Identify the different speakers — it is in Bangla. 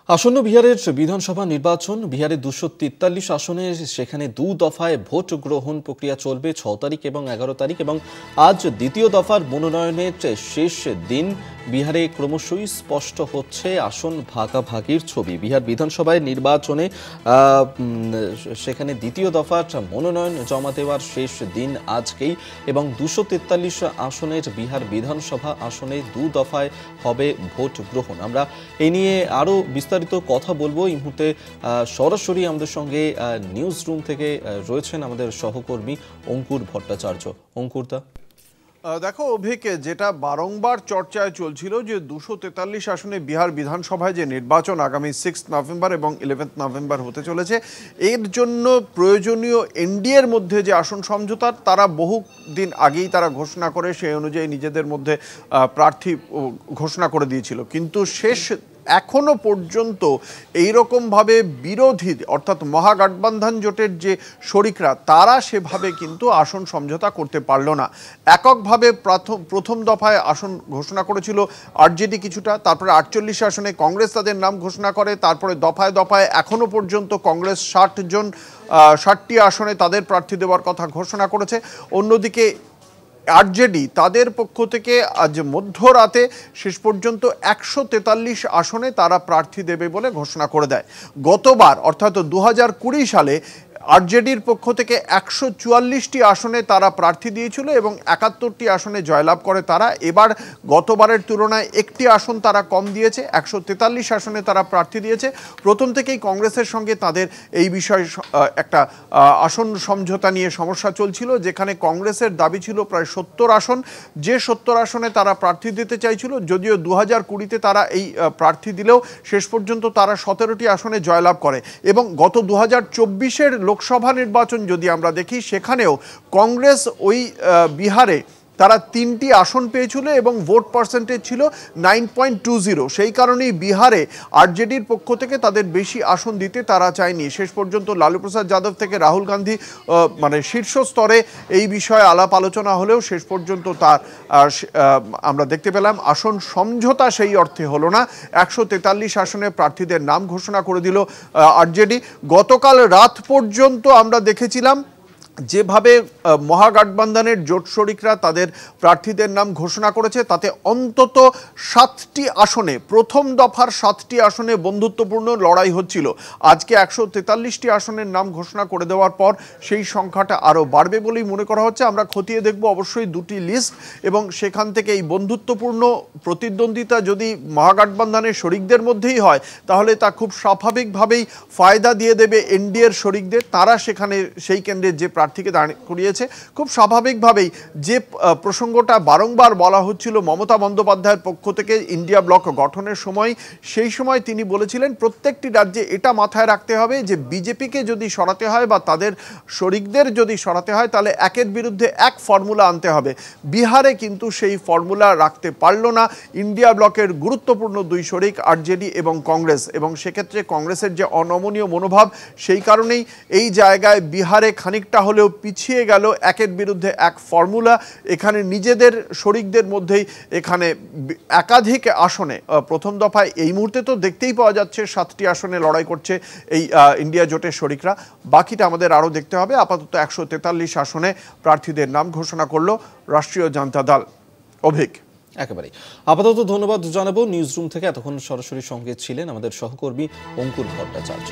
Speaker 1: আসন্ন বিহারের বিধানসভা নির্বাচন। বিহারে 243 আসনে সেখানে দু দফায় ভোট গ্রহণ প্রক্রিয়া চলবে 6 তারিখ এবং 11 তারিখ, এবং আজ দ্বিতীয় দফার মনোনয়নের শেষ দিন। বিহারে ক্রমশই স্পষ্ট হচ্ছে আসন ভাগাভাগির ছবি। বিহার বিধানসভায় নির্বাচনে সেখানে দ্বিতীয় দফার মনোনয়ন জমা দেওয়ার শেষ দিন আজকেই, এবং 243 আসনের বিহার বিধানসভা আসনে দু দফায় হবে ভোট গ্রহণ। আমরা এই নিয়ে আরও বিস্তারিত কথা বলবো। এই মুহূর্তে সরাসরি আমাদের সঙ্গে নিউজ রুম থেকে রয়েছেন আমাদের সহকর্মী অঙ্কুর ভট্টাচার্য। অঙ্কুরদা,
Speaker 2: দেখো অভিক, যেটা বারংবার চর্চায় চলছিল যে 243 আসনে বিহার বিধানসভায় যে নির্বাচন আগামী 6 নভেম্বর এবং 11 নভেম্বর হতে চলেছে, এর জন্য প্রয়োজনীয় এনডিএর মধ্যে যে আসন সমঝোতার তারা বহু দিন আগেই তারা ঘোষণা করে সেই অনুযায়ী নিজেদের মধ্যে প্রার্থী ঘোষণা করে দিয়েছিল, কিন্তু এখনো পর্যন্ত এইরকমভাবে বিরোধী অর্থাৎ মহাগঠবন্ধন জোটের যে শরিকরা তারা সেভাবে কিন্তু আসন সমঝোতা করতে পারল না। এককভাবে প্রথম দফায় আসন ঘোষণা করেছিল আরজেডি কিছুটা, তারপরে 48 আসনে কংগ্রেস তাদের নাম ঘোষণা করে, তারপরে দফায় দফায় এখনো পর্যন্ত কংগ্রেস 60টি আসনে তাদের প্রার্থী দেওয়ার কথা ঘোষণা করেছে। অন্যদিকে আরজেডি তাদের পক্ষ থেকে আজ মধ্যরাতে শেষ পর্যন্ত 143 আসনে তারা প্রার্থী দেবে বলে ঘোষণা করে দেয়। গতবার অর্থাৎ 2020 সালে আরজেডির পক্ষ থেকে 144টি আসনে তারা প্রার্থী দিয়েছিল এবং 71টি আসনে জয়লাভ করে তারা। এবার গতবারের তুলনায় একটি আসন তারা কম দিয়েছে, 143 আসনে তারা প্রার্থী দিয়েছে। প্রথম থেকেই কংগ্রেসের সঙ্গে তাদের এই বিষয়ে একটা আসন সমঝোতা নিয়ে সমস্যা চলছিল, যেখানে কংগ্রেসের দাবি ছিল প্রায় 70 আসন, যে 70 আসনে তারা প্রার্থী দিতে চাইছিল। যদিও 2020-তে তারা এই প্রার্থী দিলেও শেষ পর্যন্ত তারা 17টি আসনে জয়লাভ করে। এবং গত 2024-এর লোকসভা নির্বাচন যদি আমরা দেখি, সেখানেও কংগ্রেস ওই বিহারে তারা 3টি আসন পেয়েছিল এবং ভোট পার্সেন্টেজ ছিল 9.20। সেই কারণেই বিহারে আরজেডির পক্ষ থেকে তাদের বেশি আসন দিতে তারা চায়নি। শেষ পর্যন্ত লালু প্রসাদ যাদব থেকে রাহুল গান্ধী মানে শীর্ষ স্তরে এই বিষয়ে আলাপ আলোচনা হলেও শেষ পর্যন্ত তার আমরা দেখতে পেলাম আসন সমঝোতা সেই অর্থে হলো না। 143 আসনে প্রার্থীদের নাম ঘোষণা করে দিল আরজেডি। গতকাল রাত পর্যন্ত আমরা দেখেছিলাম যেভাবে মহাগঠবন্ধনের জোট শরিকরা তাদের প্রার্থীদের নাম ঘোষণা করেছে, তাতে অন্তত 7টি আসনে, প্রথম দফার 7টি আসনে বন্ধুত্বপূর্ণ লড়াই হচ্ছিল। আজকে 143টি আসনের নাম ঘোষণা করে দেওয়ার পর সেই সংখ্যাটা আরও বাড়বে বলেই মনে করা হচ্ছে। আমরা খতিয়ে দেখব অবশ্যই দুটি লিস্ট, এবং সেখান থেকে এই বন্ধুত্বপূর্ণ প্রতিদ্বন্দ্বিতা যদি মহাগঠবন্ধনের শরিকদের মধ্যেই হয়, তাহলে তা খুব স্বাভাবিকভাবেই ফায়দা দিয়ে দেবে এনডিএর শরিকদের। তারা সেখানে সেই কেন্দ্রে যে প্রার্থীকে দাঁড় করিয়েছে, খুব স্বাভাবিকভাবেই যে প্রসঙ্গটা বারংবার বলা হচ্ছিল মমতা বন্দ্যোপাধ্যায়ের পক্ষ থেকে ইন্ডিয়া ব্লক গঠনের সময়, সেই সময় তিনি বলেছিলেন প্রত্যেকটি রাজ্যে এটা মাথায় রাখতে হবে যে বিজেপিকে যদি সরাতে হয় বা তাদের শরিকদের যদি সরাতে হয়, তাহলে একের বিরুদ্ধে এক ফর্মুলা আনতে হবে। বিহারে কিন্তু সেই ফর্মুলা রাখতে পারল না ইন্ডিয়া ব্লকের গুরুত্বপূর্ণ দুই শরিক আরজেডি এবং কংগ্রেস, এবং সেক্ষেত্রে কংগ্রেসের যে অনমনীয় মনোভাব, সেই কারণেই এই জায়গায় বিহারে খানিকটা হলেও পিছিয়ে গেল একের বিরুদ্ধে এক ফর্মুলা। এখানে নিজেদের শরিকদের মধ্যেই এখানে একাধিক আসনে প্রথম দফায় এই মুহূর্তে তো দেখতেই পাওয়া যাচ্ছে 7টি আসনে লড়াই করছে এই ইন্ডিয়া জোটের শরিকরা। বাকিটা আমাদের আরও দেখতে হবে। আপাতত 143 আসনে প্রার্থীদের নাম ঘোষণা করলো রাষ্ট্রীয় জনতা দল। অভিক,
Speaker 1: একেবারে আপাতত ধন্যবাদ জানাবো। নিউজ রুম থেকে এতক্ষণ সরাসরি সঙ্গে ছিলেন আমাদের সহকর্মী অঙ্কুর ভট্টাচার্য।